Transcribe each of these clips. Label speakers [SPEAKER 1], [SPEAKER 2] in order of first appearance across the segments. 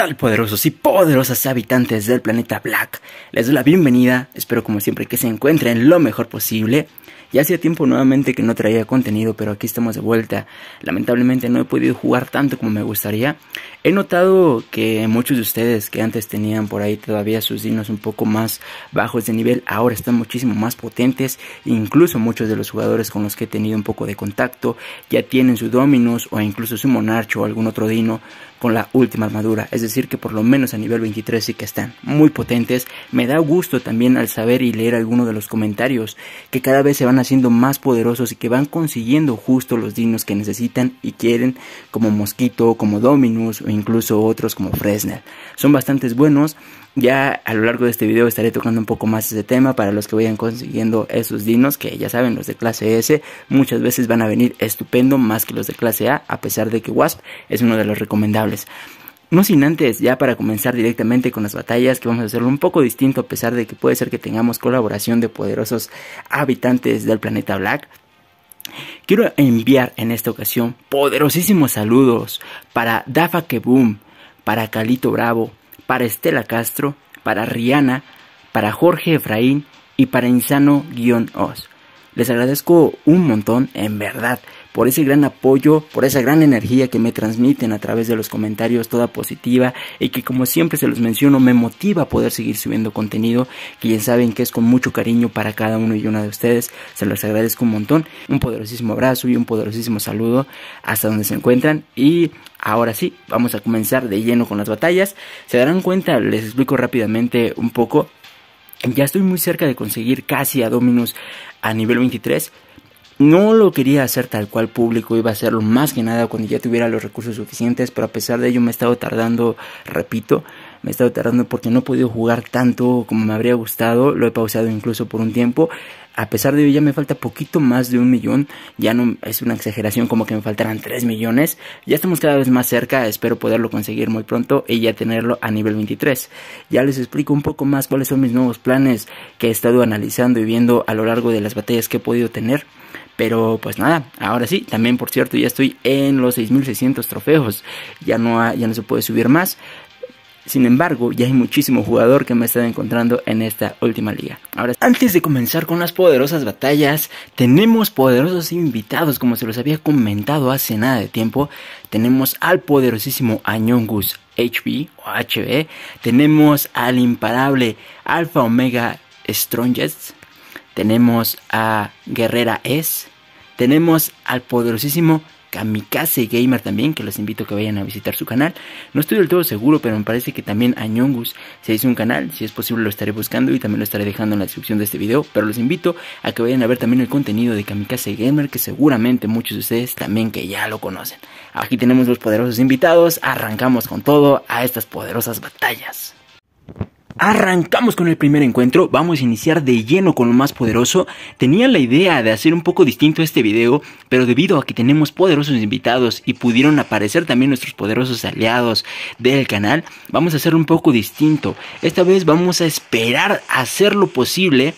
[SPEAKER 1] tal, poderosos y poderosas habitantes del planeta Black? Les doy la bienvenida, espero como siempre que se encuentren lo mejor posible. Ya hacía tiempo nuevamente que no traía contenido, pero aquí estamos de vuelta. Lamentablemente no he podido jugar tanto como me gustaría. He notado que muchos de ustedes que antes tenían por ahí todavía sus dinos un poco más bajos de nivel, ahora están muchísimo más potentes. Incluso muchos de los jugadores con los que he tenido un poco de contacto ya tienen su Dominus o incluso su Monarch o algún otro dino con la última armadura. Es decir que por lo menos a nivel 23 sí que están muy potentes. Me da gusto también al saber y leer algunos de los comentarios que cada vez se van haciendo más poderosos y que van consiguiendo justo los dinos que necesitan y quieren, como Mosquito, como Dominus o incluso otros como Fresnel. Son bastantes buenos. Ya a lo largo de este video estaré tocando un poco más ese tema para los que vayan consiguiendo esos dinos, que ya saben, los de clase S muchas veces van a venir estupendo más que los de clase A pesar de que Wasp es uno de los recomendables. No sin antes, ya para comenzar directamente con las batallas, que vamos a hacerlo un poco distinto a pesar de que puede ser que tengamos colaboración de poderosos habitantes del planeta Black. Quiero enviar en esta ocasión poderosísimos saludos para Dafa Keboom, para Calito Bravo, para Estela Castro, para Rihanna, para Jorge Efraín y para Insano-Os. Les agradezco un montón, en verdad, por ese gran apoyo, por esa gran energía que me transmiten a través de los comentarios, toda positiva, y que como siempre se los menciono, me motiva a poder seguir subiendo contenido, que ya saben que es con mucho cariño para cada uno y una de ustedes. Se los agradezco un montón, un poderosísimo abrazo y un poderosísimo saludo hasta donde se encuentran. Y ahora sí, vamos a comenzar de lleno con las batallas. Se darán cuenta, les explico rápidamente un poco. Ya estoy muy cerca de conseguir casi a Dominus a nivel 23. No lo quería hacer tal cual público, iba a hacerlo más que nada cuando ya tuviera los recursos suficientes, pero a pesar de ello me he estado tardando, repito, me he estado tardando porque no he podido jugar tanto como me habría gustado, lo he pausado incluso por un tiempo. A pesar de ello ya me falta poquito más de 1 millón, ya no es una exageración como que me faltaran 3 millones, ya estamos cada vez más cerca, espero poderlo conseguir muy pronto y ya tenerlo a nivel 23. Ya les explico un poco más cuáles son mis nuevos planes que he estado analizando y viendo a lo largo de las batallas que he podido tener. Pero pues nada, ahora sí, también por cierto ya estoy en los 6600 trofeos, ya no se puede subir más. Sin embargo, ya hay muchísimo jugador que me está encontrando en esta última liga. Ahora, antes de comenzar con las poderosas batallas, tenemos poderosos invitados, como se los había comentado hace nada de tiempo. Tenemos al poderosísimo Añongus HB o HB, tenemos al imparable Alpha Omega Strongest, tenemos a Guerrera S, tenemos al poderosísimo Kamikaze Gamer también, que los invito a que vayan a visitar su canal. No estoy del todo seguro, pero me parece que también Añongus se hizo un canal. Si es posible lo estaré buscando y también lo estaré dejando en la descripción de este video. Pero los invito a que vayan a ver también el contenido de Kamikaze Gamer, que seguramente muchos de ustedes también que ya lo conocen. Aquí tenemos los poderosos invitados, arrancamos con todo a estas poderosas batallas. Arrancamos con el primer encuentro, vamos a iniciar de lleno con lo más poderoso. Tenía la idea de hacer un poco distinto este video, pero debido a que tenemos poderosos invitados y pudieron aparecer también nuestros poderosos aliados del canal, vamos a hacerlo un poco distinto. Esta vez vamos a esperar a hacer lo posible,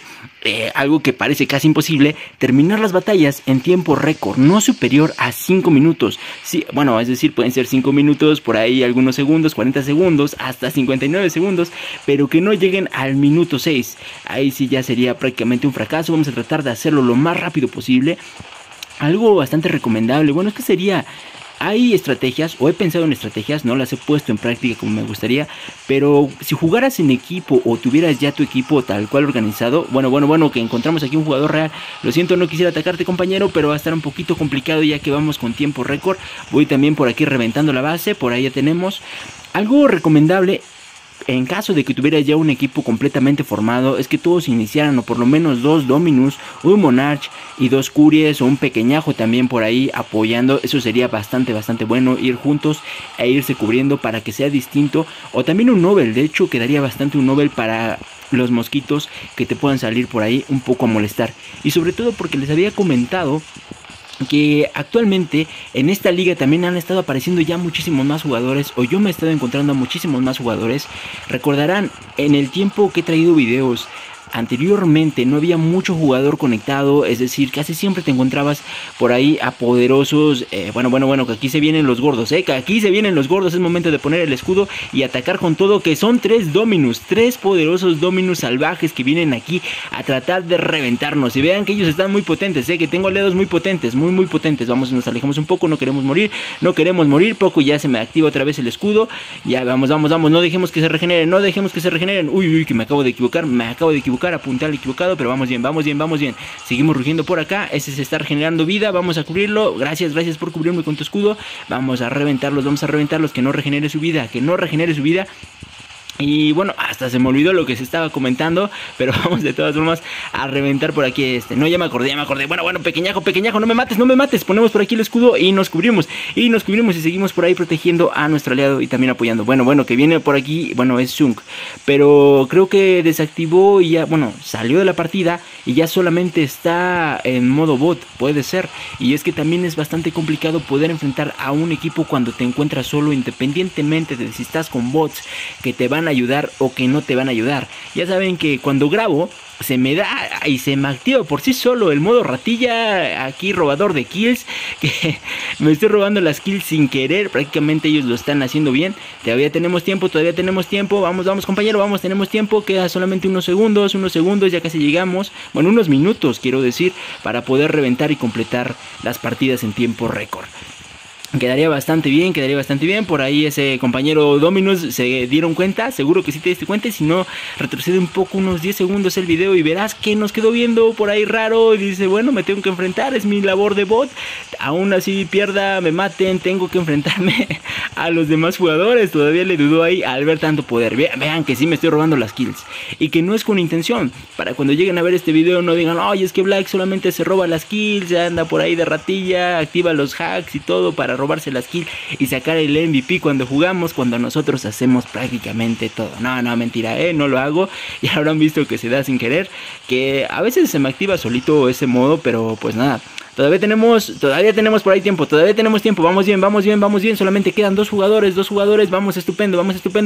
[SPEAKER 1] algo que parece casi imposible, terminar las batallas en tiempo récord, no superior a 5 minutos. Sí, bueno, es decir, pueden ser 5 minutos, por ahí algunos segundos, 40 segundos, hasta 59 segundos, pero que no lleguen al minuto 6. Ahí sí ya sería prácticamente un fracaso. Vamos a tratar de hacerlo lo más rápido posible. Algo bastante recomendable, bueno, es que sería... Hay estrategias, o he pensado en estrategias, no las he puesto en práctica como me gustaría, pero si jugaras en equipo o tuvieras ya tu equipo tal cual organizado, bueno, que encontramos aquí un jugador real, lo siento, no quisiera atacarte compañero, pero va a estar un poquito complicado ya que vamos con tiempo récord. Voy también por aquí reventando la base, por ahí ya tenemos. Algo recomendable en caso de que tuviera ya un equipo completamente formado es que todos iniciaran o por lo menos 2 Dominus, un Monarch y 2 Curies o un pequeñajo también por ahí apoyando. Eso sería bastante bueno, ir juntos e irse cubriendo para que sea distinto. O también un Nobel, de hecho quedaría bastante un Nobel para los mosquitos que te puedan salir por ahí un poco a molestar. Y sobre todo porque les había comentado que actualmente en esta liga también han estado apareciendo ya muchísimos más jugadores, o yo me he estado encontrando a muchísimos más jugadores. Recordarán en el tiempo que he traído videos anteriormente no había mucho jugador conectado, es decir, casi siempre te encontrabas por ahí a poderosos, que aquí se vienen los gordos, que aquí se vienen los gordos, es momento de poner el escudo y atacar con todo, que son 3 Dominus, 3 poderosos Dominus salvajes que vienen aquí a tratar de reventarnos. Y vean que ellos están muy potentes, que tengo aliados muy potentes, muy potentes. Vamos, nos alejamos un poco, no queremos morir, poco ya se me activa otra vez el escudo. Ya vamos, no dejemos que se regeneren, uy, que me acabo de equivocar, apunté al equivocado, pero vamos bien. Seguimos rugiendo por acá, ese se está regenerando vida, vamos a cubrirlo, gracias por cubrirme con tu escudo. Vamos a reventarlos, que no regenere su vida. Y bueno, hasta se me olvidó lo que se estaba comentando, pero vamos de todas formas a reventar por aquí no, ya me acordé. Bueno, pequeñajo, no me mates, ponemos por aquí el escudo y nos cubrimos y seguimos por ahí protegiendo a nuestro aliado y también apoyando. Bueno, que viene por aquí, es Shunk, pero creo que desactivó y ya, salió de la partida y ya solamente está en modo bot, puede ser. Y es que también es bastante complicado poder enfrentar a un equipo cuando te encuentras solo, independientemente de si estás con bots que te van a ayudar o que no te van a ayudar. Ya saben que cuando grabo se me da y se me activa por sí solo el modo ratilla, aquí robador de kills, que me estoy robando las kills sin querer, prácticamente ellos lo están haciendo bien. Todavía tenemos tiempo, vamos compañero, tenemos tiempo, queda solamente unos segundos, ya casi llegamos, unos minutos quiero decir, para poder reventar y completar las partidas en tiempo récord. Quedaría bastante bien, por ahí ese compañero Dominus se dieron cuenta, seguro que sí te diste cuenta, y si no, retrocede un poco, unos 10 segundos el video y verás que nos quedó viendo por ahí raro, y dice, bueno, me tengo que enfrentar, es mi labor de bot, aún así pierda, me maten, tengo que enfrentarme a los demás jugadores. Todavía le dudó ahí al ver tanto poder. Vean que sí me estoy robando las kills, y que no es con intención, para cuando lleguen a ver este video no digan, oye, es que Black solamente se roba las kills, anda por ahí de ratilla, activa los hacks y todo para robarse las kills y sacar el MVP cuando jugamos, cuando nosotros hacemos prácticamente todo. No, mentira, no lo hago. Ya habrán visto que se da sin querer, que a veces se me activa solito ese modo, pero pues nada. Todavía tenemos por ahí tiempo, vamos bien, solamente quedan dos jugadores, vamos estupendo,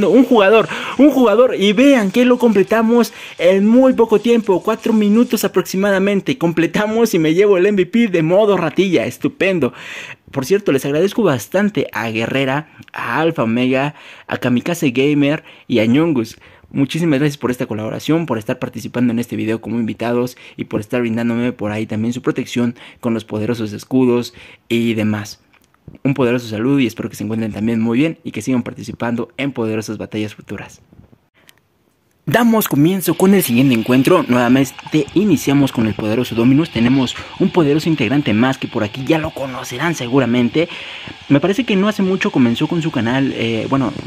[SPEAKER 1] un jugador, y vean que lo completamos en muy poco tiempo, 4 minutos aproximadamente, completamos y me llevo el MVP de modo ratilla, estupendo. Por cierto, les agradezco bastante a Guerrera, a Alpha Omega, a Kamikaze Gamer y a Ñongus. Muchísimas gracias por esta colaboración, por estar participando en este video como invitados y por estar brindándome por ahí también su protección con los poderosos escudos y demás. Un poderoso saludo y espero que se encuentren también muy bien y que sigan participando en poderosas batallas futuras. Damos comienzo con el siguiente encuentro. Nuevamente iniciamos con el poderoso Dominus. Tenemos un poderoso integrante más que por aquí ya lo conocerán seguramente. Me parece que no hace mucho comenzó con su canal,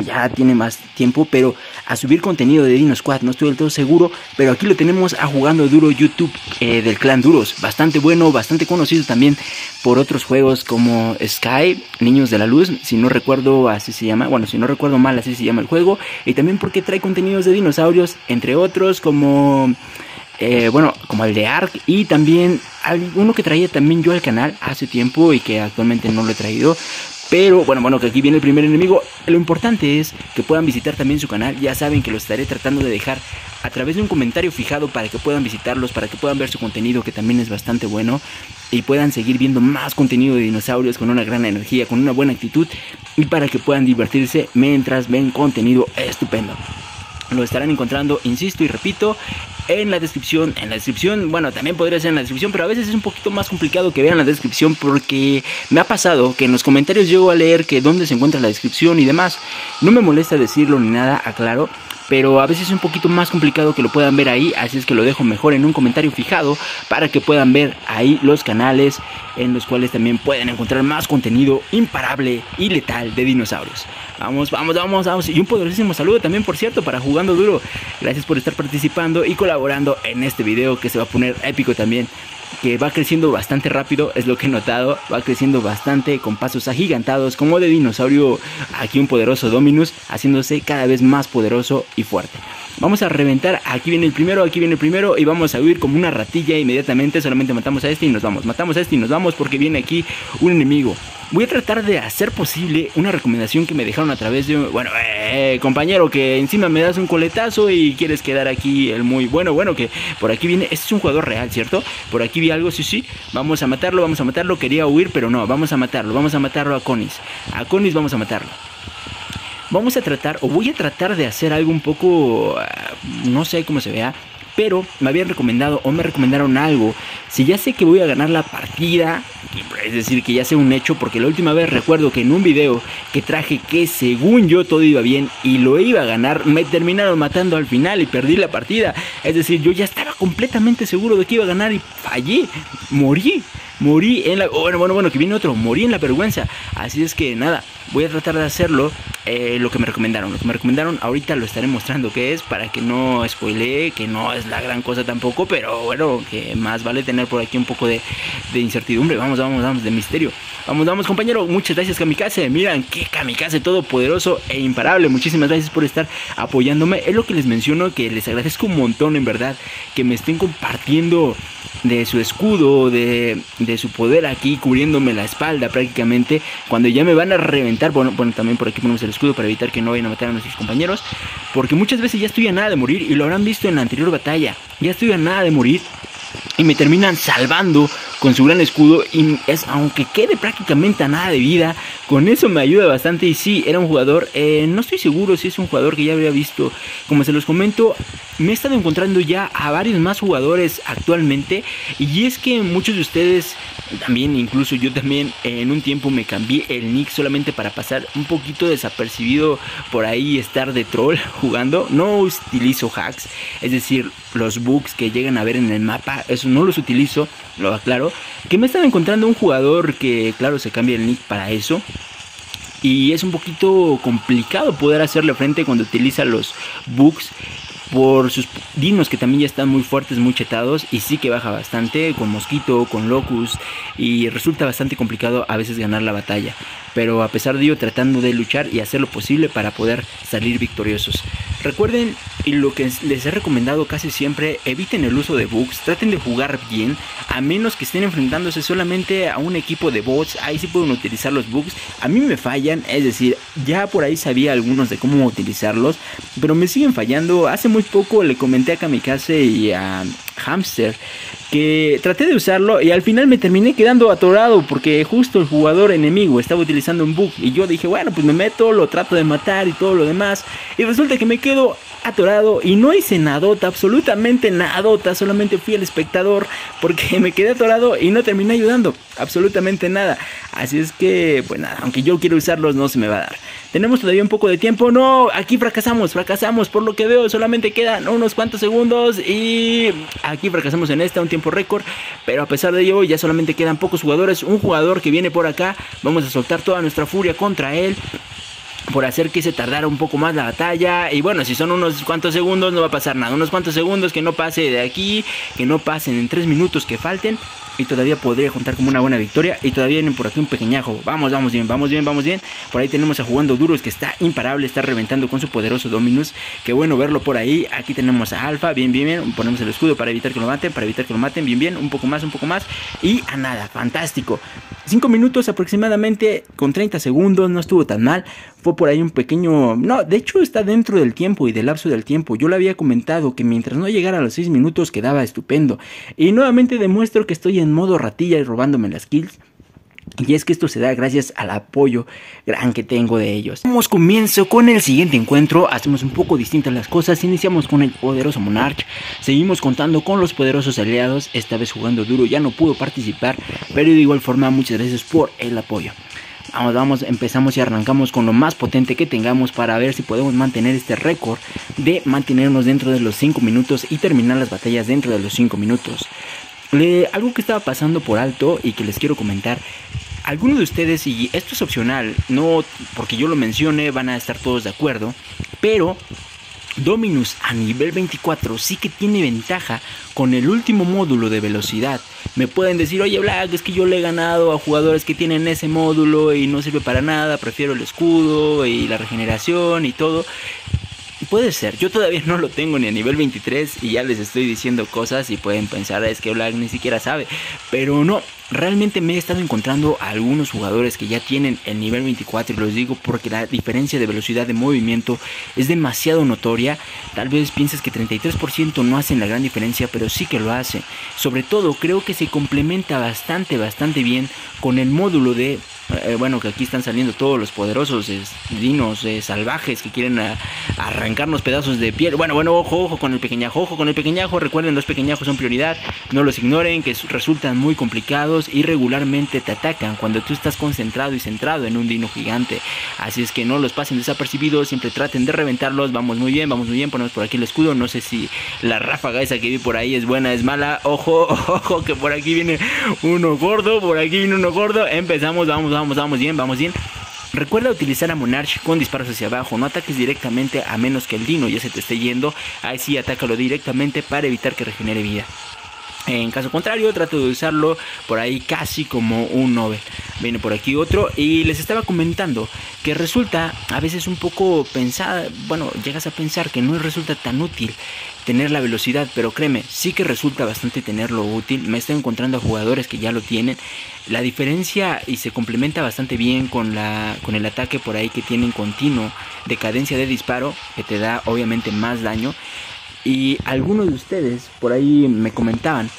[SPEAKER 1] ya tiene más tiempo, pero a subir contenido de Dino Squad, no estoy del todo seguro, pero aquí lo tenemos a Jugando Duro YouTube del clan Duros, bastante bueno, bastante conocido también por otros juegos como Sky, Niños de la Luz, si no recuerdo así se llama, si no recuerdo mal así se llama el juego, y también porque trae contenidos de dinosaurios, entre otros como como el de Ark, y también uno que traía también yo al canal hace tiempo y que actualmente no lo he traído. Pero que aquí viene el primer enemigo. Lo importante es que puedan visitar también su canal. Ya saben que lo estaré tratando de dejar a través de un comentario fijado para que puedan visitarlos, para que puedan ver su contenido, que también es bastante bueno, y puedan seguir viendo más contenido de dinosaurios con una gran energía, con una buena actitud, y para que puedan divertirse mientras ven contenido estupendo. Lo estarán encontrando, insisto y repito, en la descripción, también podría ser en la descripción, pero a veces es un poquito más complicado que vean la descripción, porque me ha pasado que en los comentarios llego a leer que dónde se encuentra la descripción y demás. No me molesta decirlo ni nada, aclaro, pero a veces es un poquito más complicado que lo puedan ver ahí, así es que lo dejo mejor en un comentario fijado para que puedan ver ahí los canales en los cuales también pueden encontrar más contenido imparable y letal de dinosaurios. Vamos, y un poderosísimo saludo también, por cierto, para Jugando Duro. Gracias por estar participando y colaborando en este video que se va a poner épico también, que va creciendo bastante rápido, es lo que he notado, va creciendo bastante con pasos agigantados como de dinosaurio. Aquí un poderoso Dominus haciéndose cada vez más poderoso y fuerte. Vamos a reventar, aquí viene el primero y vamos a huir como una ratilla inmediatamente. Solamente matamos a este y nos vamos, matamos a este y nos vamos, porque viene aquí un enemigo. voy a tratar de hacer posible una recomendación que me dejaron a través de... Bueno, compañero, que encima me das un coletazo y quieres quedar aquí el muy... Bueno, que por aquí viene... Este es un jugador real, ¿cierto? Por aquí vi algo, sí. Vamos a matarlo. Quería huir, pero no, vamos a matarlo a Conis. A Conis vamos a matarlo. Vamos a tratar, o voy a tratar de hacer algo un poco... no sé cómo se vea, pero me habían recomendado o me recomendaron algo. Si ya sé que voy a ganar la partida, es decir, que ya sea un hecho, porque la última vez recuerdo que en un video que traje que según yo todo iba bien y lo iba a ganar, me terminaron matando al final y perdí la partida. Es decir, yo ya estaba completamente seguro de que iba a ganar y fallé, morí en la... Bueno, que viene otro, morí en la vergüenza. Así es que nada, voy a tratar de hacerlo lo que me recomendaron. Ahorita lo estaré mostrando qué es, para que no spoilee, que no es la gran cosa tampoco, pero bueno, que más vale tener por aquí un poco de incertidumbre. Vamos, de misterio. Vamos, compañero. Muchas gracias, Kamikaze. Miran, qué Kamikaze todopoderoso e imparable. Muchísimas gracias por estar apoyándome. Es lo que les menciono, que les agradezco un montón, en verdad, que me estén compartiendo de su escudo, de su poder aquí, cubriéndome la espalda prácticamente, cuando ya me van a reventar. Bueno, también por aquí ponemos el escudo para evitar que no vayan a matar a nuestros compañeros, porque muchas veces ya estoy a nada de morir, y lo habrán visto en la anterior batalla. Ya estoy a nada de morir y me terminan salvando con su gran escudo, y es, aunque quede prácticamente a nada de vida, con eso me ayuda bastante. Y sí, era un jugador, no estoy seguro si es un jugador que ya habría visto. Como se los comento, me he estado encontrando ya a varios más jugadores actualmente, y es que muchos de ustedes también, incluso yo también, en un tiempo me cambié el nick solamente para pasar un poquito desapercibido por ahí, estar de troll jugando. No utilizo hacks, es decir, los bugs que llegan a ver en el mapa, eso no los utilizo, lo aclaro. Que me estaba encontrando un jugador que, claro, se cambia el nick para eso, y es un poquito complicado poder hacerle frente cuando utiliza los bugs, por sus dinos que también ya están muy fuertes, muy chetados, y sí que baja bastante con Mosquito, con Locust, y resulta bastante complicado a veces ganar la batalla. Pero a pesar de ello, tratando de luchar y hacer lo posible para poder salir victoriosos. Recuerden, y lo que les he recomendado casi siempre, eviten el uso de bugs, traten de jugar bien, a menos que estén enfrentándose solamente a un equipo de bots. Ahí sí pueden utilizar los bugs. A mí me fallan, es decir, ya por ahí sabía algunos de cómo utilizarlos, pero me siguen fallando. Hace muy poco le comenté a Kamikaze y a Hamster que traté de usarlo, y al final me terminé quedando atorado porque justo el jugador enemigo estaba utilizando un bug, y yo dije, bueno, pues me meto, lo trato de matar y todo lo demás, y resulta que me quedo atorado y no hice nadota, absolutamente nadota, solamente fui el espectador porque me quedé atorado y no terminé ayudando absolutamente nada. Así es que, pues nada, aunque yo quiero usarlos, no se me va a dar. Tenemos todavía un poco de tiempo. No, aquí fracasamos, por lo que veo solamente quedan unos cuantos segundos, y aquí fracasamos en un tiempo récord, pero a pesar de ello ya solamente quedan pocos jugadores. Un jugador que viene por acá, vamos a soltar toda nuestra furia contra él por hacer que se tardara un poco más la batalla. Y bueno, si son unos cuantos segundos no va a pasar nada, unos cuantos segundos que no pase de aquí, que no pasen en 3 minutos que falten, y todavía podría contar como una buena victoria. Y todavía vienen por aquí un pequeñajo. Vamos bien. Por ahí tenemos a Jugando Duros, que está imparable, está reventando con su poderoso Dominus. Qué bueno verlo por ahí. Aquí tenemos a Alfa, bien. Ponemos el escudo para evitar que lo maten, bien. Un poco más. Y a nada, fantástico. 5 minutos aproximadamente, con 30 segundos, no estuvo tan mal. Fue por ahí un pequeño... No, de hecho está dentro del tiempo y del lapso del tiempo. Yo le había comentado que mientras no llegara a los 6 minutos quedaba estupendo. Y nuevamente demuestro que estoy en modo ratilla y robándome las kills. Y es que esto se da gracias al apoyo gran que tengo de ellos. Damos comienzo con el siguiente encuentro. Hacemos un poco distintas las cosas. Iniciamos con el poderoso Monarch. Seguimos contando con los poderosos aliados. Esta vez Jugando Duro ya no pudo participar, pero de igual forma muchas gracias por el apoyo. Vamos, empezamos y arrancamos con lo más potente que tengamos para ver si podemos mantener este récord de mantenernos dentro de los 5 minutos y terminar las batallas dentro de los 5 minutos. Algo que estaba pasando por alto y que les quiero comentar. Algunos de ustedes, y esto es opcional, no porque yo lo mencione van a estar todos de acuerdo, pero Dominus a nivel 24 sí que tiene ventaja con el último módulo de velocidad. Me pueden decir, oye Black, es que yo le he ganado a jugadores que tienen ese módulo y no sirve para nada, prefiero el escudo y la regeneración y todo. Puede ser, yo todavía no lo tengo ni a nivel 23 y ya les estoy diciendo cosas y pueden pensar, es que Black ni siquiera sabe. Pero no, realmente me he estado encontrando a algunos jugadores que ya tienen el nivel 24 y los digo porque la diferencia de velocidad de movimiento es demasiado notoria. Tal vez pienses que 33% no hacen la gran diferencia, pero sí que lo hace. Sobre todo creo que se complementa bastante bien con el módulo de bueno, que aquí están saliendo todos los poderosos dinos salvajes que quieren arrancarnos pedazos de piel. Bueno, ojo con el pequeñajo, recuerden, los pequeñajos son prioridad, no los ignoren, que resultan muy complicados y regularmente te atacan cuando tú estás concentrado y centrado en un dino gigante. Así es que no los pasen desapercibidos, siempre traten de reventarlos. Vamos muy bien, ponemos por aquí el escudo. No sé si la ráfaga esa que vi por ahí es buena, es mala. Ojo, que por aquí viene uno gordo, empezamos, vamos bien. Recuerda utilizar a Monarch con disparos hacia abajo, no ataques directamente a menos que el dino ya se te esté yendo. Ahí sí, atácalo directamente para evitar que regenere vida. En caso contrario, trato de usarlo por ahí casi como un Nobel. Viene por aquí otro y les estaba comentando que resulta a veces un poco pensada, bueno, llegas a pensar que no resulta tan útil tener la velocidad, pero créeme, sí que resulta bastante tenerlo útil. Me estoy encontrando a jugadores que ya lo tienen. La diferencia y se complementa bastante bien con el ataque por ahí que tienen continuo de cadencia de disparo, que te da obviamente más daño. Y algunos de ustedes por ahí me comentaban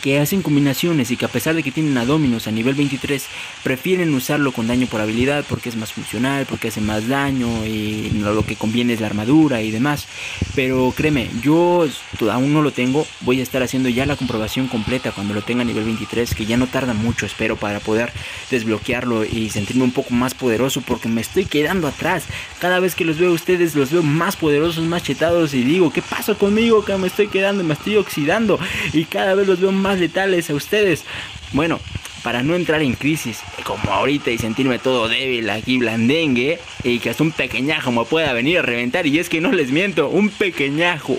[SPEAKER 1] que hacen combinaciones y que a pesar de que tienen a Dominus a nivel 23 prefieren usarlo con daño por habilidad porque es más funcional, porque hace más daño y lo que conviene es la armadura y demás. Pero créeme, yo aún no lo tengo, voy a estar haciendo ya la comprobación completa cuando lo tenga a nivel 23, que ya no tarda mucho, espero, para poder desbloquearlo y sentirme un poco más poderoso, porque me estoy quedando atrás. Cada vez que los veo a ustedes los veo más poderosos, más chetados y digo, ¿qué pasa conmigo? Que me estoy quedando, me estoy oxidando y cada vez los veo más letales a ustedes. Bueno, para no entrar en crisis como ahorita y sentirme todo débil aquí blandengue y que hasta un pequeñajo me pueda venir a reventar, y es que no les miento, un pequeñajo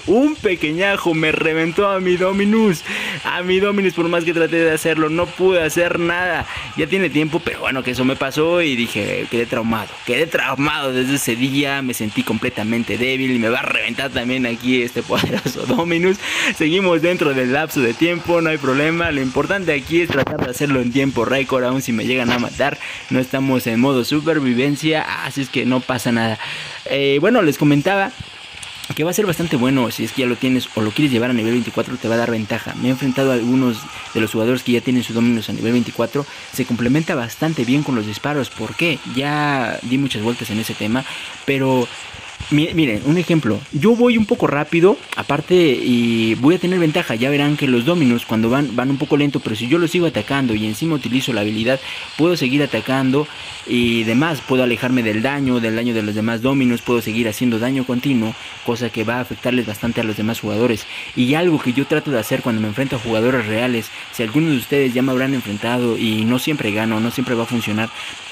[SPEAKER 1] me reventó a mi Dominus, por más que traté de hacerlo no pude hacer nada. Ya tiene tiempo, pero bueno, que eso me pasó y dije, quedé traumado desde ese día, me sentí completamente débil y me va a reventar también aquí este poderoso Dominus. Seguimos dentro del lapso de tiempo, no hay problema, lo importante aquí es tratar de hacerlo en tiempo récord. Aún si me llegan a matar, no estamos en modo supervivencia, así es que no pasa nada. Bueno, les comentaba que va a ser bastante bueno. Si es que ya lo tienes o lo quieres llevar a nivel 24, te va a dar ventaja. Me he enfrentado a algunos de los jugadores que ya tienen su Dominus a nivel 24. Se complementa bastante bien con los disparos. ¿Por qué? Ya di muchas vueltas en ese tema, pero miren, un ejemplo, yo voy un poco rápido, aparte, y voy a tener ventaja. Ya verán que los Dominus cuando van un poco lento, pero si yo los sigo atacando y encima utilizo la habilidad, puedo seguir atacando y demás. Puedo alejarme del daño de los demás Dominus, puedo seguir haciendo daño continuo, cosa que va a afectarles bastante a los demás jugadores. Y algo que yo trato de hacer cuando me enfrento a jugadores reales, si algunos de ustedes ya me habrán enfrentado y no siempre gano, no siempre va a funcionar,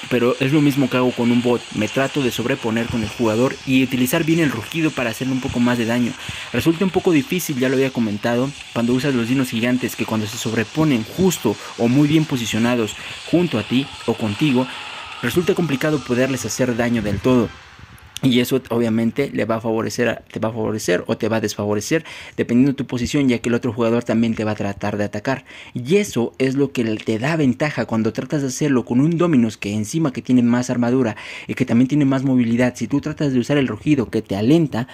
[SPEAKER 1] pero es lo mismo que hago con un bot. Me trato de sobreponer con el jugador y utilizar bien el rugido para hacerle un poco más de daño. Resulta un poco difícil, ya lo había comentado, cuando usas los dinos gigantes, que cuando se sobreponen justo o muy bien posicionados junto a ti o contigo, resulta complicado poderles hacer daño del todo. Y eso obviamente te va a favorecer o te va a desfavorecer dependiendo de tu posición, ya que el otro jugador también te va a tratar de atacar. Y eso es lo que te da ventaja cuando tratas de hacerlo con un Dominus que encima que tiene más armadura y que también tiene más movilidad. Si tú tratas de usar el rugido que te alenta,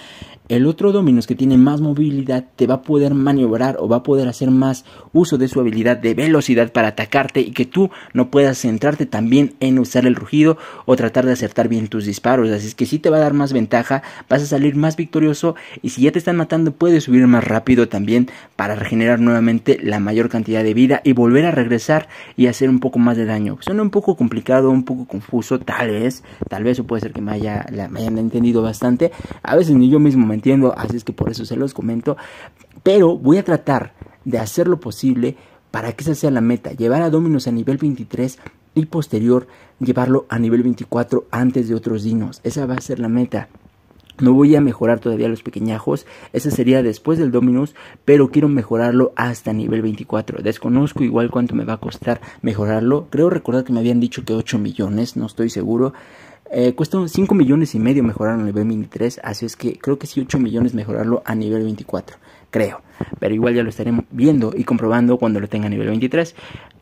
[SPEAKER 1] el otro Dominus que tiene más movilidad te va a poder maniobrar o va a poder hacer más uso de su habilidad de velocidad para atacarte, y que tú no puedas centrarte también en usar el rugido o tratar de acertar bien tus disparos. Así es que sí te va a dar más ventaja, vas a salir más victorioso, y si ya te están matando puedes subir más rápido también para regenerar nuevamente la mayor cantidad de vida y volver a regresar y hacer un poco más de daño. Suena un poco complicado, un poco confuso, tal vez, o puede ser que me hayan entendido bastante. A veces ni yo mismo me entiendo, así es que por eso se los comento, pero voy a tratar de hacer lo posible para que esa sea la meta: llevar a Dominus a nivel 23 y posterior llevarlo a nivel 24 antes de otros dinos. Esa va a ser la meta. No voy a mejorar todavía los pequeñajos, ese sería después del Dominus, pero quiero mejorarlo hasta nivel 24. Desconozco igual cuánto me va a costar mejorarlo. Creo recordar que me habían dicho que 8 millones, no estoy seguro. Cuesta 5 millones y medio mejorarlo a nivel 23, así es que creo que sí 8 millones mejorarlo a nivel 24. creo. Pero igual ya lo estaremos viendo y comprobando cuando lo tenga a nivel 23.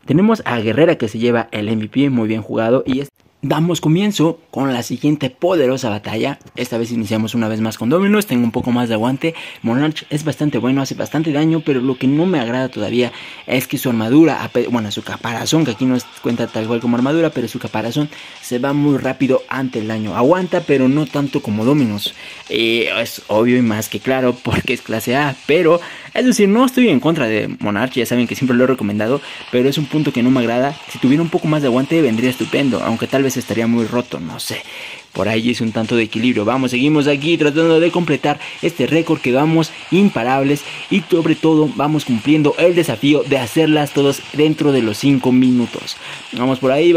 [SPEAKER 1] Tenemos a Guerrera que se lleva el MVP, muy bien jugado. Y damos comienzo con la siguiente poderosa batalla. Esta vez iniciamos una vez más con Dominus. Tengo un poco más de aguante. Monarch es bastante bueno, hace bastante daño, pero lo que no me agrada todavía es que su armadura, bueno, su caparazón, que aquí no cuenta tal cual como armadura, pero su caparazón se va muy rápido ante el daño. Aguanta, pero no tanto como Dominus. Es obvio y más que claro porque es clase A, pero es decir, no estoy en contra de Monarch, ya saben que siempre lo he recomendado, pero es un punto que no me agrada. Si tuviera un poco más de aguante vendría estupendo, aunque tal vez estaría muy roto, no sé. Por ahí es un tanto de equilibrio. Vamos, seguimos aquí tratando de completar este récord, que vamos imparables y sobre todo vamos cumpliendo el desafío de hacerlas todas dentro de los 5 minutos. Vamos por ahí,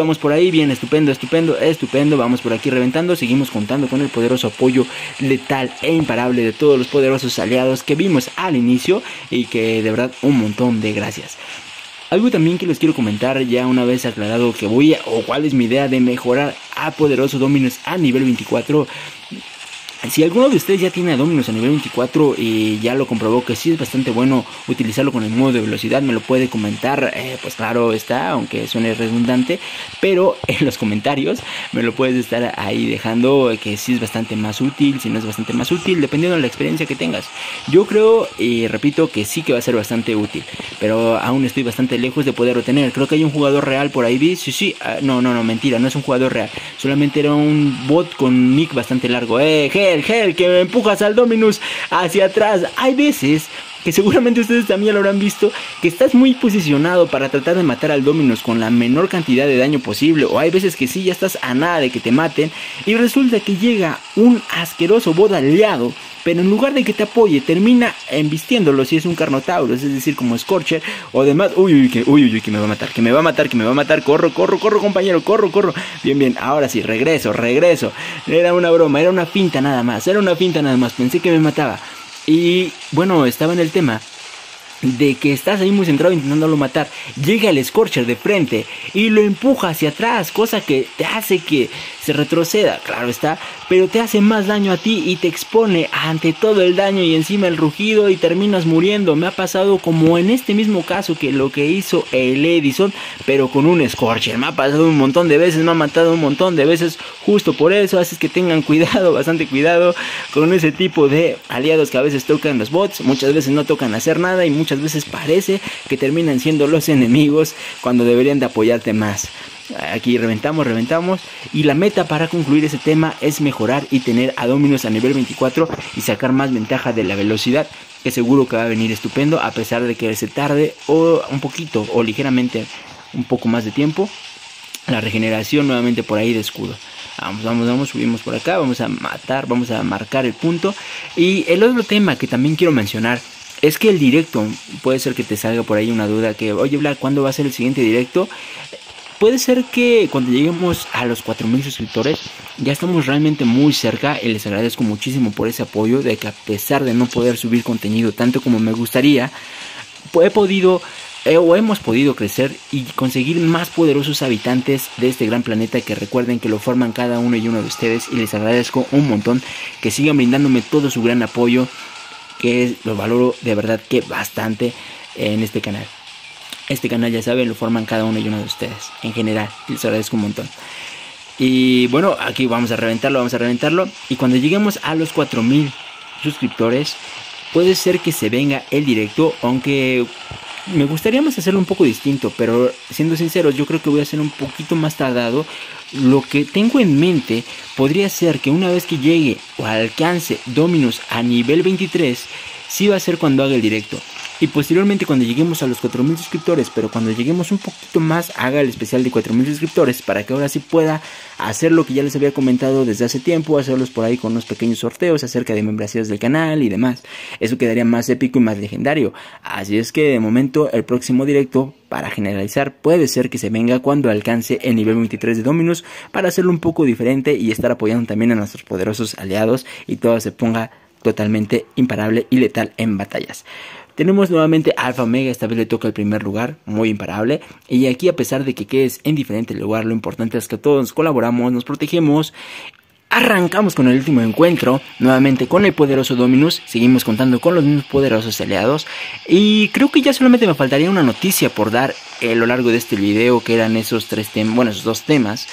[SPEAKER 1] bien, estupendo, vamos por aquí reventando. Seguimos contando con el poderoso apoyo letal e imparable de todos los poderosos aliados que vimos al inicio y que de verdad un montón de gracias. Algo también que les quiero comentar, ya una vez aclarado que cuál es mi idea de mejorar a poderoso Dominus a nivel 24. Si alguno de ustedes ya tiene a Dominus a nivel 24 y ya lo comprobó que sí es bastante bueno utilizarlo con el modo de velocidad, me lo puede comentar, pues claro está, aunque suene redundante, pero en los comentarios me lo puedes estar ahí dejando que sí es bastante más útil, si no es bastante más útil, dependiendo de la experiencia que tengas. Yo creo y repito que sí que va a ser bastante útil, pero aún estoy bastante lejos de poderlo tener. Creo que hay un jugador real por ahí, no, mentira, no es un jugador real, solamente era un bot con nick bastante largo. Hell, que me empujas al Dominus hacia atrás. Hay veces que seguramente ustedes también lo habrán visto, que estás muy posicionado para tratar de matar al Dominus con la menor cantidad de daño posible, o hay veces que sí, ya estás a nada de que te maten y resulta que llega un asqueroso bot aliado, pero en lugar de que te apoye termina embistiéndolo si es un Carnotaurus, es decir, como Scorcher o demás. Que me va a matar, corro compañero, corro. Bien, ahora sí, regreso. Era una broma, era una finta nada más, pensé que me mataba. Y bueno, estaba en el tema de que estás ahí muy centrado intentándolo matar. Llega el Scorcher de frente y lo empuja hacia atrás, cosa que te hace que se retroceda, claro está, pero te hace más daño a ti y te expone ante todo el daño y encima el rugido y terminas muriendo. Me ha pasado como en este mismo caso que lo que hizo el Edison, pero con un Scorcher. Me ha pasado un montón de veces, me ha matado un montón de veces, justo por eso. Así es que tengan cuidado, bastante cuidado con ese tipo de aliados que a veces tocan los bots, muchas veces no tocan hacer nada y muchas veces parece que terminan siendo los enemigos cuando deberían de apoyarte más. Aquí reventamos y la meta para concluir ese tema es mejorar y tener a Dominus a nivel 24 y sacar más ventaja de la velocidad, que seguro que va a venir estupendo a pesar de que se tarde o un poquito o ligeramente un poco más de tiempo la regeneración nuevamente por ahí de escudo. Vamos, subimos por acá, vamos a marcar el punto. Y el otro tema que también quiero mencionar es que el directo, puede ser que te salga por ahí una duda que, oye Black, ¿cuándo va a ser el siguiente directo? Puede ser que cuando lleguemos a los 4000 suscriptores, ya estamos realmente muy cerca y les agradezco muchísimo por ese apoyo, de que a pesar de no poder subir contenido tanto como me gustaría, hemos podido crecer y conseguir más poderosos habitantes de este gran planeta, que recuerden que lo forman cada uno y uno de ustedes, y les agradezco un montón que sigan brindándome todo su gran apoyo, que lo valoro de verdad que bastante en este canal. Este canal, ya saben, lo forman cada uno y uno de ustedes. En general, les agradezco un montón. Y bueno, aquí vamos a reventarlo. Y cuando lleguemos a los 4000 suscriptores, puede ser que se venga el directo, aunque me gustaría más hacerlo un poco distinto, pero siendo sinceros, yo creo que voy a hacer un poquito más tardado. Lo que tengo en mente podría ser que una vez que llegue o alcance Dominus a nivel 23, sí va a ser cuando haga el directo. Y posteriormente cuando lleguemos a los 4000 suscriptores, pero cuando lleguemos un poquito más, haga el especial de 4000 suscriptores, para que ahora sí pueda hacer lo que ya les había comentado desde hace tiempo, hacerlos por ahí con unos pequeños sorteos acerca de membresías del canal y demás. Eso quedaría más épico y más legendario. Así es que de momento el próximo directo, para generalizar, puede ser que se venga cuando alcance el nivel 23 de Dominus, para hacerlo un poco diferente y estar apoyando también a nuestros poderosos aliados y todo se ponga totalmente imparable y letal en batallas. Tenemos nuevamente Alfa Omega, esta vez le toca el primer lugar, muy imparable. Y aquí, a pesar de que quedes en diferente lugar, lo importante es que todos colaboramos, nos protegemos Arrancamos con el último encuentro, nuevamente con el poderoso Dominus, seguimos contando con los mismos poderosos aliados y creo que ya solamente me faltaría una noticia por dar a lo largo de este video, que eran esos esos dos temas.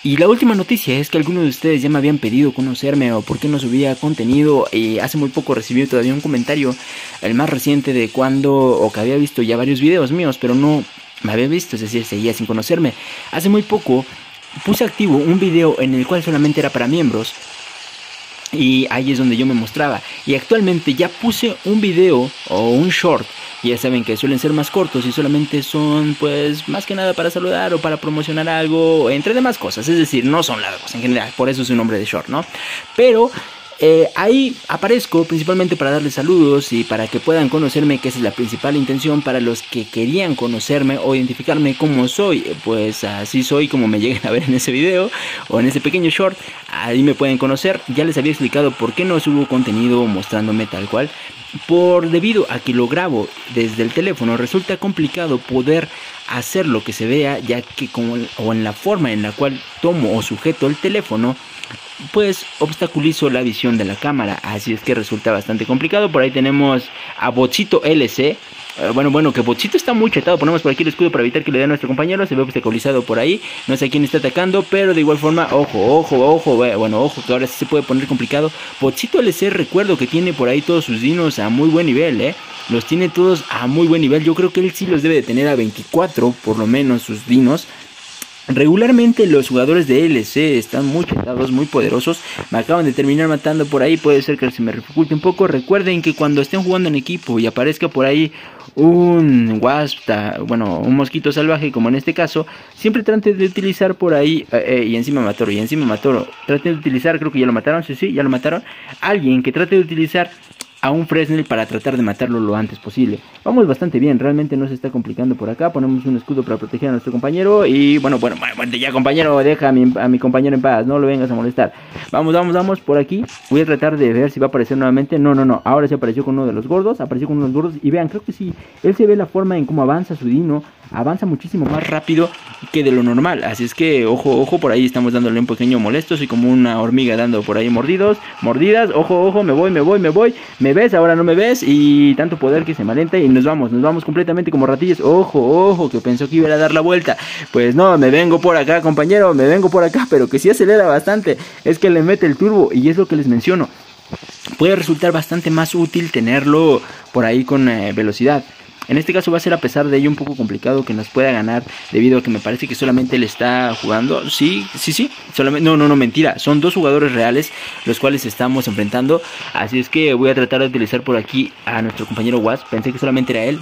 [SPEAKER 1] Y la última noticia es que algunos de ustedes ya me habían pedido conocerme o por qué no subía contenido, y hace muy poco recibí todavía un comentario, el más reciente, de cuando o que había visto ya varios videos míos pero no me había visto, es decir, seguía sin conocerme. Hace muy poco puse activo un video en el cual solamente era para miembros y ahí es donde yo me mostraba, y actualmente ya puse un video o un short. Ya saben que suelen ser más cortos y solamente son pues más que nada para saludar o para promocionar algo, entre demás cosas, es decir, no son largos en general, por eso es un nombre de short, ¿no? Pero ahí aparezco principalmente para darles saludos y para que puedan conocerme, que esa es la principal intención. Para los que querían conocerme o identificarme como soy, pues así soy como me lleguen a ver en ese video o en ese pequeño short, ahí me pueden conocer. Ya les había explicado por qué no subo contenido mostrándome tal cual, debido a que lo grabo desde el teléfono. Resulta complicado poder hacer lo que se vea, ya que en la forma en la cual tomo o sujeto el teléfono, pues obstaculizo la visión de la cámara, así es que resulta bastante complicado. Por ahí tenemos a Botsito LC. Bueno, que Botsito está muy chetado. Ponemos por aquí el escudo para evitar que le dé a nuestro compañero. Se ve obstaculizado por ahí. No sé a quién está atacando, pero de igual forma, ojo, que ahora sí se puede poner complicado. Botsito LC, recuerdo que tiene por ahí todos sus dinos a muy buen nivel, los tiene todos a muy buen nivel. Yo creo que él sí los debe de tener a 24, por lo menos, sus dinos. Regularmente los jugadores de LC están muy chetados, muy poderosos. Me acaban de terminar matando por ahí, puede ser que se me dificulte un poco. Recuerden que cuando estén jugando en equipo y aparezca por ahí un wasp, un mosquito salvaje como en este caso, siempre traten de utilizar por ahí, y encima Matoro, traten de utilizar, creo que ya lo mataron, sí, ya lo mataron. Alguien que trate de utilizar a un Fresnel para tratar de matarlo lo antes posible. Vamos bastante bien, realmente no se está complicando por acá. Ponemos un escudo para proteger a nuestro compañero. Y bueno, ya compañero, deja a mi compañero en paz, no lo vengas a molestar. Vamos por aquí. Voy a tratar de ver si va a aparecer nuevamente. No, ahora sí apareció con uno de los gordos. Y vean, creo que sí, él se ve la forma en cómo avanza su dino. Avanza muchísimo más rápido que de lo normal, así es que ojo, por ahí estamos dándole un pequeño molesto. Soy como una hormiga dando por ahí mordidas. Ojo, me voy, me ves, ahora no me ves, y tanto poder que se me alenta y nos vamos completamente como ratillas. Ojo, que pensó que iba a dar la vuelta, pues no, me vengo por acá, compañero, pero que sí acelera bastante, es que le mete el turbo, y es lo que les menciono, puede resultar bastante más útil tenerlo por ahí con velocidad. En este caso va a ser, a pesar de ello, un poco complicado que nos pueda ganar, debido a que me parece que solamente él está jugando. Sí, solamente, no, mentira, son dos jugadores reales los cuales estamos enfrentando, así es que voy a tratar de utilizar por aquí a nuestro compañero Wasp. Pensé que solamente era él,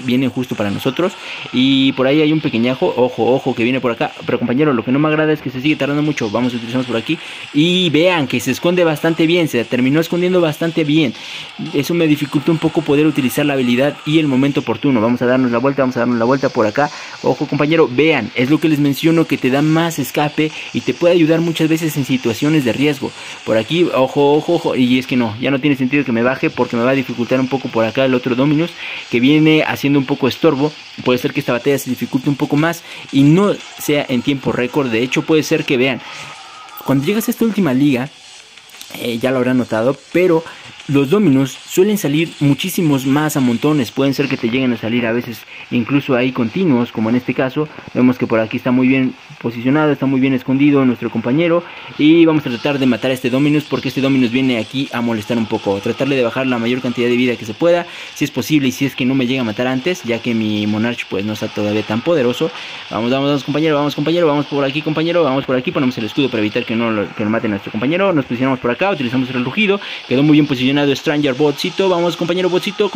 [SPEAKER 1] viene justo para nosotros, y por ahí hay un pequeñajo, ojo que viene por acá, pero compañero, lo que no me agrada es que se sigue tardando mucho. Utilizamos por aquí, y vean que se esconde bastante bien, se terminó escondiendo bastante bien. Eso me dificulta un poco poder utilizar la habilidad y el momento oportuno. Vamos a darnos la vuelta por acá. Ojo, compañero, vean, es lo que les menciono, que te da más escape y te puede ayudar muchas veces en situaciones de riesgo. Por aquí, ojo, y es que ya no tiene sentido que me baje, porque me va a dificultar un poco por acá el otro Dominus, que viene haciendo un poco estorbo. Puede ser que esta batalla se dificulte un poco más y no sea en tiempo récord. De hecho, puede ser que, vean, cuando llegas a esta última liga, ya lo habrán notado, pero los Dominus suelen salir muchísimos más a montones. Pueden ser que te lleguen a salir a veces incluso ahí continuos, como en este caso. Vemos que por aquí está muy bien posicionado, está muy bien escondido nuestro compañero, y vamos a tratar de matar a este Dominus, porque este Dominus viene aquí a molestar un poco. Tratarle de bajar la mayor cantidad de vida que se pueda, si es posible, y si es que no me llega a matar antes, ya que mi Monarch pues no está todavía tan poderoso. Vamos compañero, vamos por aquí, compañero, vamos por aquí. Ponemos el escudo para evitar que no mate a nuestro compañero. Nos posicionamos por acá, utilizamos el rugido, quedó muy bien posicionado Stranger Botsito. Vamos, compañero Botsito,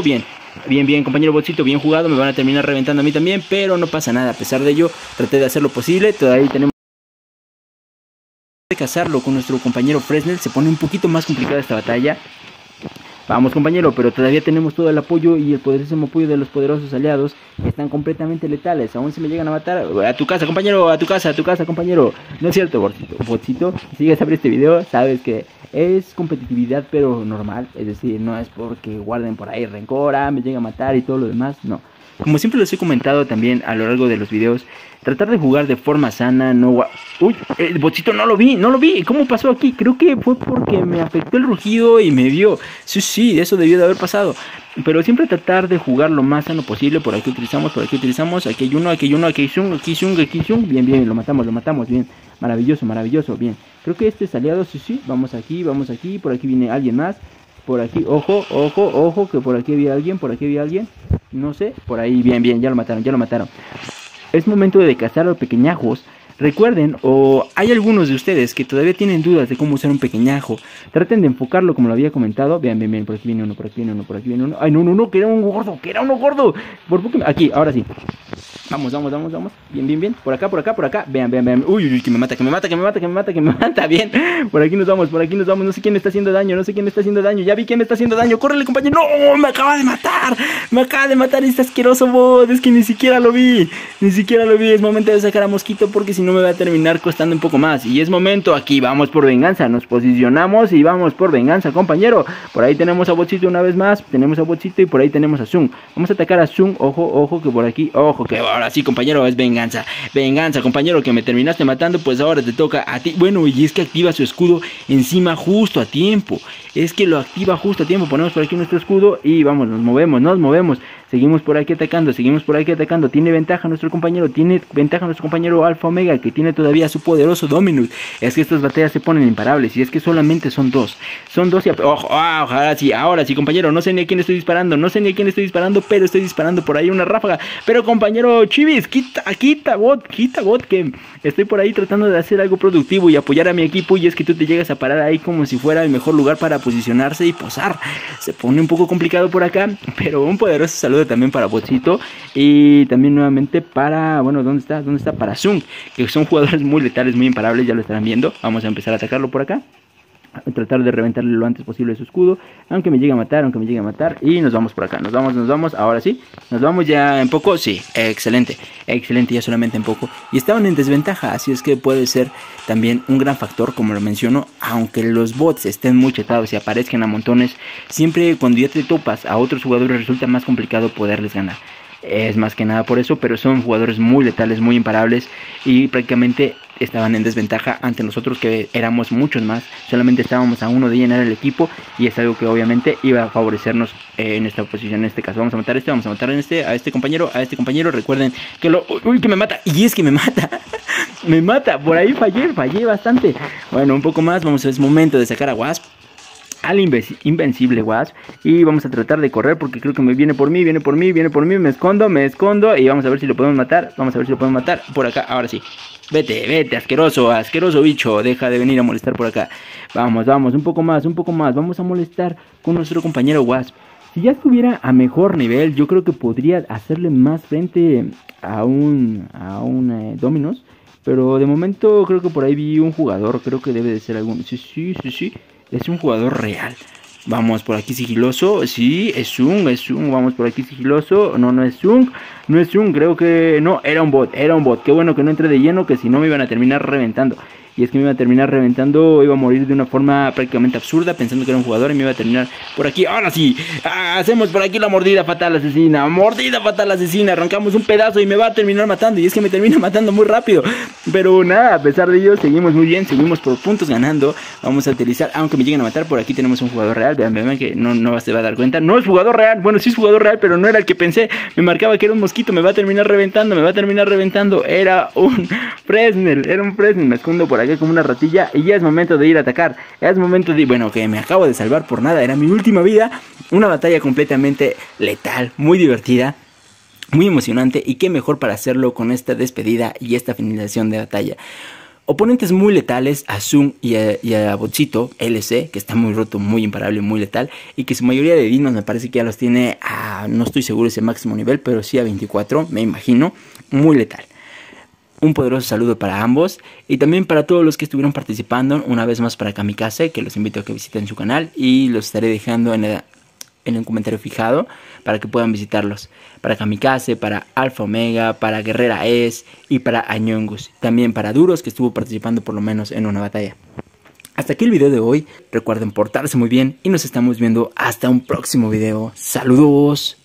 [SPEAKER 1] bien, compañero Botsito, bien jugado. Me van a terminar reventando a mí también, pero no pasa nada. A pesar de ello, traté de hacer lo posible. Todavía tenemos de cazarlo con nuestro compañero Fresnel. Se pone un poquito más complicada esta batalla. Compañero, pero todavía tenemos todo el apoyo y el poderosísimo apoyo de los poderosos aliados, que están completamente letales. Aún si me llegan a matar, a tu casa, compañero, a tu casa, compañero. No es cierto, Botsito, si llegas a ver este video, sabes que es competitividad, pero normal. Es decir, no es porque guarden por ahí rencor, me llega a matar y todo lo demás, no. Como siempre les he comentado también a lo largo de los videos, tratar de jugar de forma sana, no... Uy, el botcito no lo vi, ¿cómo pasó aquí? Creo que fue porque me afectó el rugido y me vio. Sí, eso debió de haber pasado. Pero siempre tratar de jugar lo más sano posible. Por aquí utilizamos, aquí hay uno, aquí hay Zung. Bien, lo matamos, bien. Maravilloso, bien. Creo que este es aliado, sí, vamos aquí, por aquí viene alguien más. Por aquí, ojo, que por aquí había alguien. No sé, por ahí, bien, ya lo mataron. Es momento de cazar a los pequeñajos. Recuerden, o hay algunos de ustedes que todavía tienen dudas de cómo usar un pequeñajo. Traten de enfocarlo como lo había comentado. Vean, por aquí viene uno. Ay, no, que era uno gordo. Aquí, ahora sí. Vamos. Bien. Por acá. Vean. Uy, que me mata. Bien. Por aquí nos vamos. No sé quién me está haciendo daño. Ya vi quién me está haciendo daño. Córrele, compañero. No, me acaba de matar este asqueroso bot. Es que ni siquiera lo vi. Es momento de sacar a Mosquito porque si no me va a terminar costando un poco más. Y es momento, aquí vamos por venganza. Nos posicionamos y vamos por venganza, compañero. Por ahí tenemos a Botcito una vez más. Y por ahí tenemos a Zung. Vamos a atacar a Zung. Ojo, que por aquí. Que ahora sí, compañero, es venganza, compañero, que me terminaste matando, pues ahora te toca a ti. Bueno, y es que activa su escudo encima justo a tiempo. Ponemos por aquí nuestro escudo y vamos, nos movemos. Seguimos por aquí atacando. Tiene ventaja nuestro compañero Alfa Omega, que tiene todavía su poderoso Dominus. Es que estas batallas se ponen imparables. Y es que solamente son dos y... ahora sí, compañero. No sé ni a quién estoy disparando. Pero estoy disparando por ahí una ráfaga. Pero, compañero Chivis, quita bot, que estoy por ahí tratando de hacer algo productivo y apoyar a mi equipo. Y es que tú te llegas a parar ahí como si fuera el mejor lugar para posicionarse y posar. Se pone un poco complicado por acá, pero un poderoso saludo también para Botcito y también nuevamente para, bueno, ¿dónde está? Para Zung, que son jugadores muy letales, muy imparables, ya lo estarán viendo. Vamos a empezar a atacarlo por acá, a tratar de reventarle lo antes posible su escudo, aunque me llegue a matar, y nos vamos por acá, nos vamos, ahora sí, nos vamos ya en poco, sí, excelente, ya solamente en poco, y estaban en desventaja, así es que puede ser también un gran factor, como lo menciono, aunque los bots estén muy chetados y aparezcan a montones, siempre cuando ya te topas a otros jugadores resulta más complicado poderles ganar. Es más que nada por eso, pero son jugadores muy letales, muy imparables y prácticamente estaban en desventaja ante nosotros, que éramos muchos más. Solamente estábamos a uno de llenar el equipo y es algo que obviamente iba a favorecernos en esta posición. En este caso vamos a matar a este compañero. Recuerden que que me mata, y es que me mata. Me mata, por ahí fallé bastante. Bueno, un poco más, es momento de sacar a Wasp, al invencible Wasp, y vamos a tratar de correr porque creo que me viene por mí, me escondo y vamos a ver si lo podemos matar, por acá, ahora sí. Vete, asqueroso bicho, deja de venir a molestar por acá. Vamos, un poco más, vamos a molestar con nuestro compañero Wasp. Si ya estuviera a mejor nivel, yo creo que podría hacerle más frente a un Dominus, pero de momento creo que por ahí vi un jugador, creo que debe de ser algún... Sí, es un jugador real. Vamos por aquí sigiloso. Sí, es Zung. Vamos por aquí sigiloso. No es Zung. Creo que no, era un bot. Qué bueno que no entré de lleno, que si no me iban a terminar reventando. Y es que me iba a terminar reventando, iba a morir de una forma prácticamente absurda, pensando que era un jugador y me iba a terminar por aquí. Ahora sí, hacemos por aquí la mordida fatal asesina. Arrancamos un pedazo y me va a terminar matando. Y es que me termina matando muy rápido. Pero nada, a pesar de ello, seguimos muy bien, seguimos por puntos ganando. Vamos a utilizar, aunque me lleguen a matar, por aquí tenemos un jugador real. Vean que no se va a dar cuenta. No es jugador real, bueno, sí es jugador real, pero no era el que pensé. Me marcaba que era un mosquito, me va a terminar reventando. Era un Fresnel, me escondo por aquí como una ratilla y ya es momento de ir a atacar. Bueno, que me acabo de salvar por nada, era mi última vida. Una batalla completamente letal, muy divertida, muy emocionante, y qué mejor para hacerlo con esta despedida y esta finalización de batalla. Oponentes muy letales, a Zung y a Botcito LC, que está muy roto, muy imparable, muy letal, y que su mayoría de dinos me parece que ya los tiene a, no estoy seguro ese máximo nivel, pero sí a 24, me imagino, muy letal. Un poderoso saludo para ambos y también para todos los que estuvieron participando. Una vez más para Kamikaze, que los invito a que visiten su canal y los estaré dejando en el comentario fijado para que puedan visitarlos. Para Kamikaze, para Alfa Omega, para Guerrera Es y para Añongus. También para Duros, que estuvo participando por lo menos en una batalla. Hasta aquí el video de hoy. Recuerden portarse muy bien y nos estamos viendo hasta un próximo video. ¡Saludos!